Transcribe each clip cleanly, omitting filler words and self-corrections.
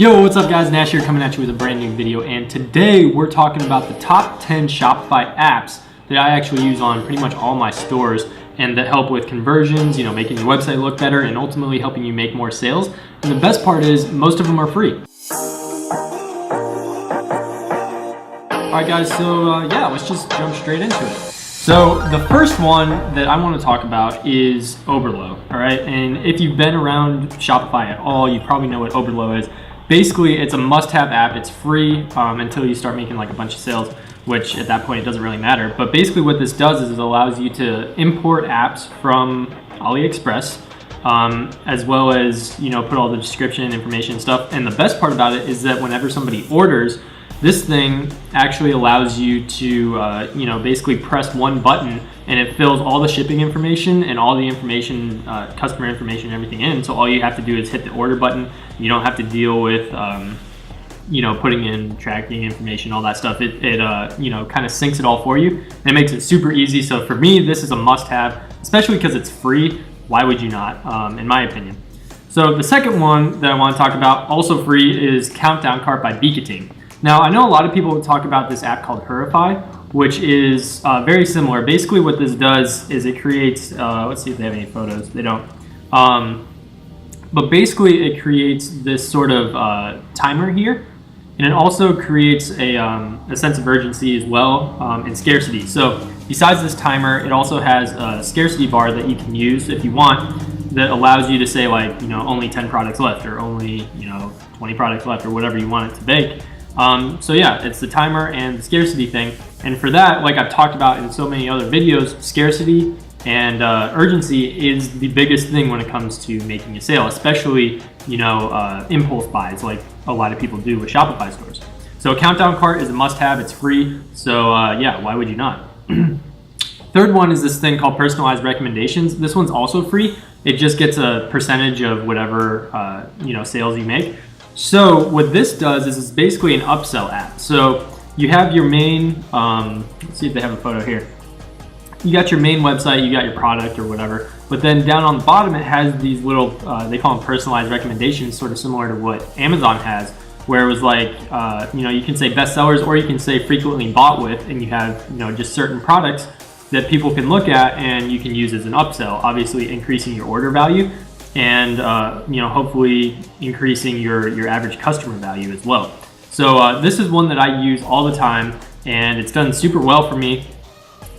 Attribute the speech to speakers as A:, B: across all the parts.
A: Yo, what's up guys? Nash here coming at you with a brand new video, and today we're talking about the top 10 Shopify apps that I actually use on pretty much all my stores and that help with conversions, making your website look better and ultimately helping you make more sales. And the best part is most of them are free. Alright guys, so let's just jump straight into it. So the first one that I want to talk about is Oberlo, alright? And if you've been around Shopify at all, you probably know what Oberlo is. Basically, it's a must-have app. It's free until you start making like a bunch of sales, which at that point it doesn't really matter. But basically what this does is it allows you to import apps from AliExpress, as well as put all the description information and stuff. And the best part about it is that whenever somebody orders, this thing actually allows you to basically press one button and it fills all the shipping information and all the information, customer information, everything in. So all you have to do is hit the order button. You don't have to deal with putting in tracking information, all that stuff. It kind of syncs it all for you and it makes it super easy. So for me, this is a must-have, especially because it's free. Why would you not, in my opinion? So the second one that I want to talk about, also free, is Countdown Cart by Beaketing. Now, I know a lot of people talk about this app called Shopify, which is very similar. Basically, what this does is it creates, let's see if they have any photos. They don't. But basically, it creates this sort of timer here. And it also creates a sense of urgency as well, and scarcity. So besides this timer, it also has a scarcity bar that you can use if you want that allows you to say like, only 10 products left or only, 20 products left or whatever you want it to bake. So yeah, it's the timer and the scarcity thing. And for that, like I've talked about in so many other videos, scarcity and urgency is the biggest thing when it comes to making a sale, especially, impulse buys like a lot of people do with Shopify stores. So Countdown Cart is a must-have, it's free. So why would you not? Third one is this thing called Personalized Recommendations. This one's also free. It just gets a percentage of whatever, sales you make. So what this does is it's basically an upsell app. So you have your main, let's see if they have a photo here. You got your main website, you got your product or whatever, but then down on the bottom it has these little, they call them personalized recommendations, sort of similar to what Amazon has, where it was like, you can say bestsellers or you can say frequently bought with, and you have, just certain products that people can look at and you can use as an upsell, obviously increasing your order value and hopefully increasing your average customer value as well. So this is one that I use all the time and it's done super well for me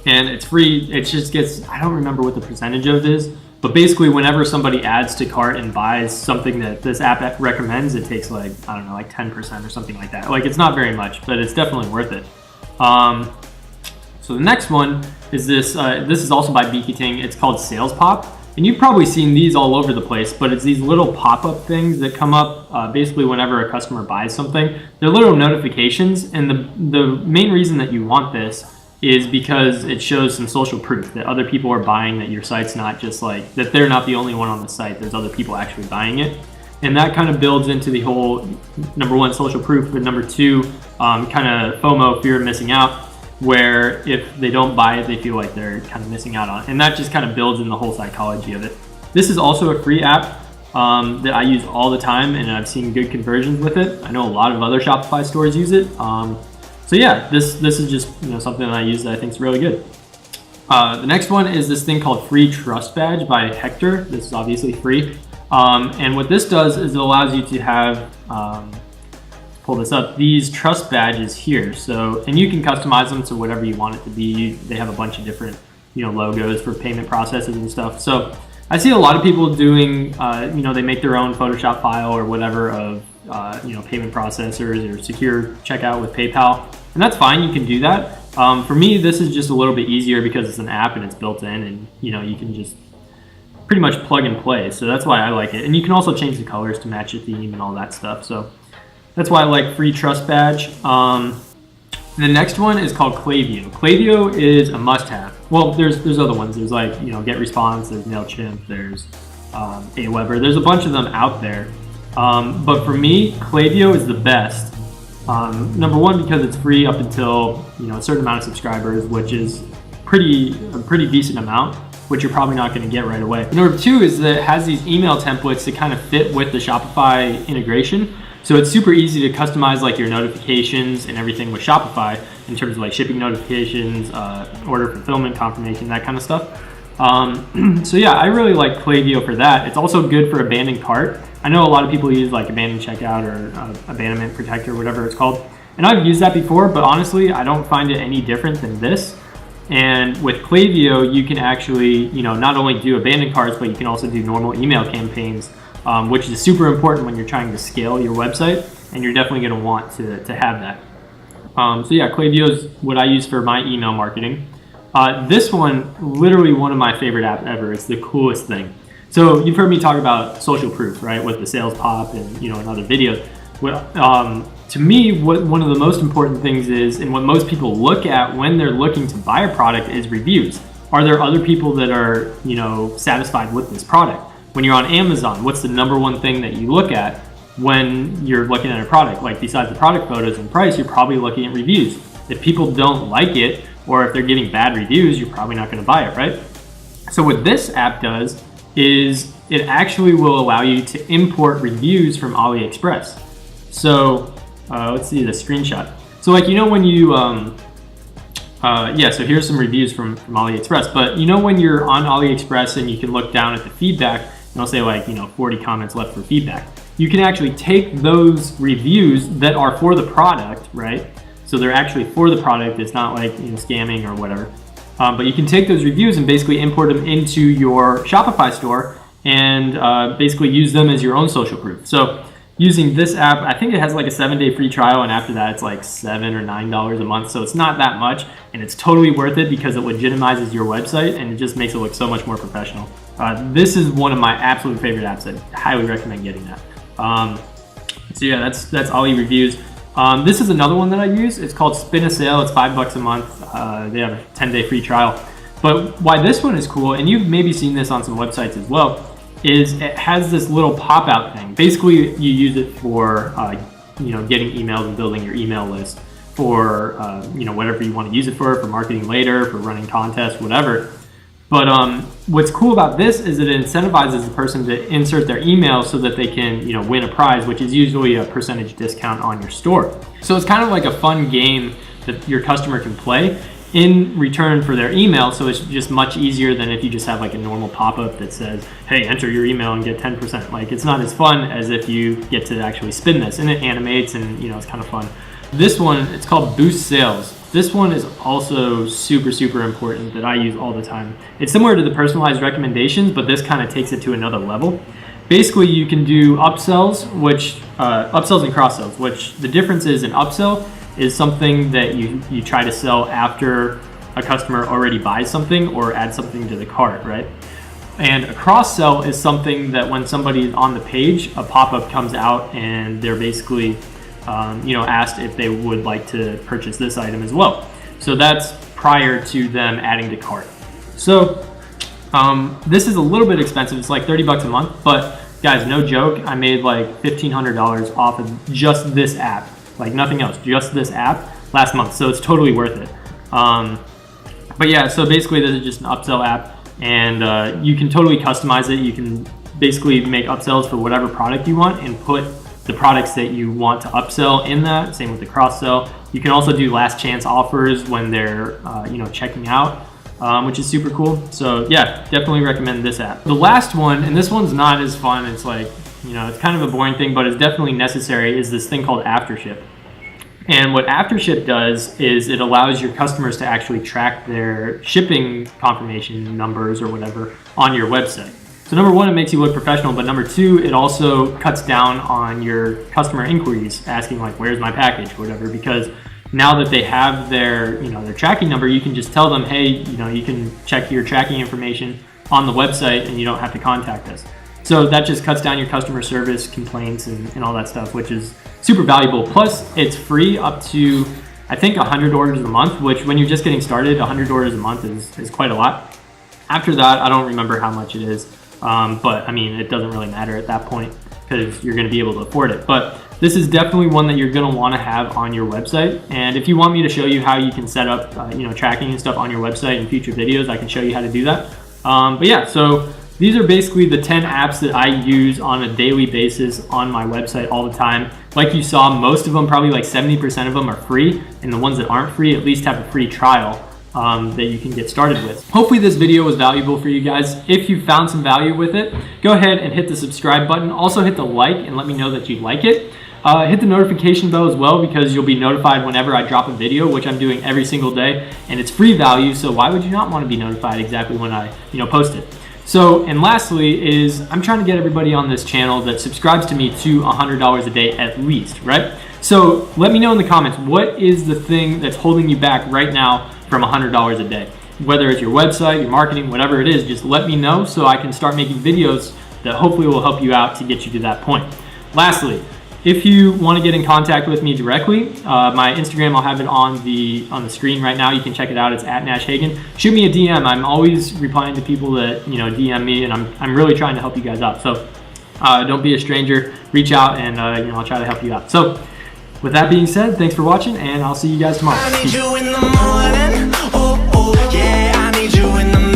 A: and it's free. It just gets, I don't remember what the percentage of it is, but basically whenever somebody adds to cart and buys something that this app recommends, it takes like, I don't know, like 10% or something like that. Like it's not very much, but it's definitely worth it. So the next one is this is also by Beaketing. It's called Sales Pop. And you've probably seen these all over the place, but it's these little pop-up things that come up basically whenever a customer buys something. They're little notifications, and the main reason that you want this is because it shows some social proof that other people are buying, that your site's not just like, that they're not the only one on the site, there's other people actually buying it. And that kind of builds into the whole, number one, social proof, but number two, kind of FOMO, fear of missing out, where if they don't buy it, they feel like they're kind of missing out on it. And that just kind of builds in the whole psychology of it. This is also a free app that I use all the time, and I've seen good conversions with it. I know a lot of other Shopify stores use it. So yeah, this is just something that I use that I think is really good. The next one is this thing called Free Trust Badge by Hector. This is obviously free. And what this does is it allows you to have, pull this up, these trust badges here. So, and you can customize them to whatever you want it to be. They have a bunch of different, logos for payment processes and stuff. So I see a lot of people doing, they make their own Photoshop file or whatever of, payment processors or secure checkout with PayPal. And that's fine, you can do that. For me, this is just a little bit easier because it's an app and it's built in and, you can just pretty much plug and play. So that's why I like it. And you can also change the colors to match your theme and all that stuff. So that's why I like Free Trust Badge. The next one is called Klaviyo. Klaviyo is a must-have. Well, there's other ones. There's like, GetResponse, there's MailChimp, there's Aweber. There's a bunch of them out there. But for me, Klaviyo is the best. Number one, because it's free up until, a certain amount of subscribers, which is a pretty decent amount, which you're probably not going to get right away. Number two is that it has these email templates that kind of fit with the Shopify integration. So it's super easy to customize like your notifications and everything with Shopify in terms of like shipping notifications, order fulfillment confirmation, that kind of stuff. So yeah, I really like Klaviyo for that. It's also good for abandoned cart. I know a lot of people use like abandoned checkout or abandonment protector, whatever it's called. And I've used that before, but honestly, I don't find it any different than this. And with Klaviyo, you can actually, not only do abandoned carts, but you can also do normal email campaigns, which is super important when you're trying to scale your website, and you're definitely going to want to have that. So yeah, Klaviyo is what I use for my email marketing. This one, literally one of my favorite apps ever. It's the coolest thing. So you've heard me talk about social proof, right, with the sales pop and in other videos. To me, what one of the most important things is, and what most people look at when they're looking to buy a product, is reviews. Are there other people that are satisfied with this product? When you're on Amazon, what's the number one thing that you look at when you're looking at a product? Like besides the product photos and price, you're probably looking at reviews. If people don't like it, or if they're giving bad reviews, you're probably not going to buy it, right? So what this app does is it actually will allow you to import reviews from AliExpress. So let's see the screenshot. So like, when you, so here's some reviews from AliExpress, but when you're on AliExpress and you can look down at the feedback, and it'll say like, 40 comments left for feedback. You can actually take those reviews that are for the product, right? So they're actually for the product. It's not like scamming or whatever. But you can take those reviews and basically import them into your Shopify store and basically use them as your own social proof. So using this app, I think it has like a 7-day free trial, and after that it's like $7 or $9 a month. So it's not that much, and it's totally worth it because it legitimizes your website and it just makes it look so much more professional. This is one of my absolute favorite apps. I highly recommend getting that. So yeah, that's Ali Reviews. This is another one that I use. It's called Spin a Sale. It's $5 a month. They have a 10-day free trial. But why this one is cool, and you've maybe seen this on some websites as well, is it has this little pop-out thing. Basically, you use it for getting emails and building your email list for whatever you want to use it for marketing later, for running contests, whatever. But what's cool about this is it incentivizes the person to insert their email so that they can win a prize, which is usually a percentage discount on your store. So it's kind of like a fun game that your customer can play in return for their email. So it's just much easier than if you just have like a normal pop-up that says, hey, enter your email and get 10%. Like, it's not as fun as if you get to actually spin this, and it animates, and it's kind of fun. This one, it's called Boost Sales. This one is also super, super important that I use all the time. It's similar to the personalized recommendations, but this kind of takes it to another level. Basically, you can do upsells, upsells and cross sells, which the difference is, an upsell is something that you try to sell after a customer already buys something or adds something to the cart, right? And a cross sell is something that when somebody is on the page, a pop-up comes out and they're basically asked if they would like to purchase this item as well. So that's prior to them adding to cart. So this is a little bit expensive. It's like $30 a month, but guys, no joke, I made like $1,500 off of just this app, like nothing else, just this app last month. So it's totally worth it. But yeah, so basically this is just an upsell app, and you can totally customize it. You can basically make upsells for whatever product you want and put the products that you want to upsell in that. Same with the cross sell. You can also do last chance offers when they're checking out, which is super cool. So yeah, definitely recommend this app. The last one, and this one's not as fun, it's like it's kind of a boring thing, but it's definitely necessary, is this thing called AfterShip. And what AfterShip does is it allows your customers to actually track their shipping confirmation numbers or whatever on your website. So number one, it makes you look professional, but number two, it also cuts down on your customer inquiries asking like, where's my package or whatever, because now that they have their tracking number, you can just tell them, hey, you can check your tracking information on the website and you don't have to contact us. So that just cuts down your customer service complaints and all that stuff, which is super valuable. Plus, it's free up to, I think, 100 orders a month, which when you're just getting started, 100 orders a month is quite a lot. After that, I don't remember how much it is. But I mean, it doesn't really matter at that point because you're going to be able to afford it. But this is definitely one that you're going to want to have on your website. And if you want me to show you how you can set up, tracking and stuff on your website in future videos, I can show you how to do that. But yeah, so These are basically the 10 apps that I use on a daily basis on my website all the time. Like you saw, most of them, probably like 70% of them are free, and the ones that aren't free at least have a free trial that you can get started with. Hopefully this video was valuable for you guys. If you found some value with it, go ahead and hit the subscribe button. Also hit the like and let me know that you like it. Hit the notification bell as well, because you'll be notified whenever I drop a video, which I'm doing every single day, and it's free value, so why would you not want to be notified exactly when I post it? So, and lastly is, I'm trying to get everybody on this channel that subscribes to me to $100 a day at least, right? So let me know in the comments, what is the thing that's holding you back right now from $100 a day? Whether it's your website, your marketing, whatever it is, just let me know so I can start making videos that hopefully will help you out to get you to that point. Lastly, if you want to get in contact with me directly, my Instagram, I'll have it on the screen right now. You can check it out. It's @NashHagen. Shoot me a DM. I'm always replying to people that DM me, and I'm really trying to help you guys out. So don't be a stranger. Reach out, and I'll try to help you out. So with that being said, thanks for watching, and I'll see you guys tomorrow.
B: I need you in the morning. Oh, yeah, I need you in the morning.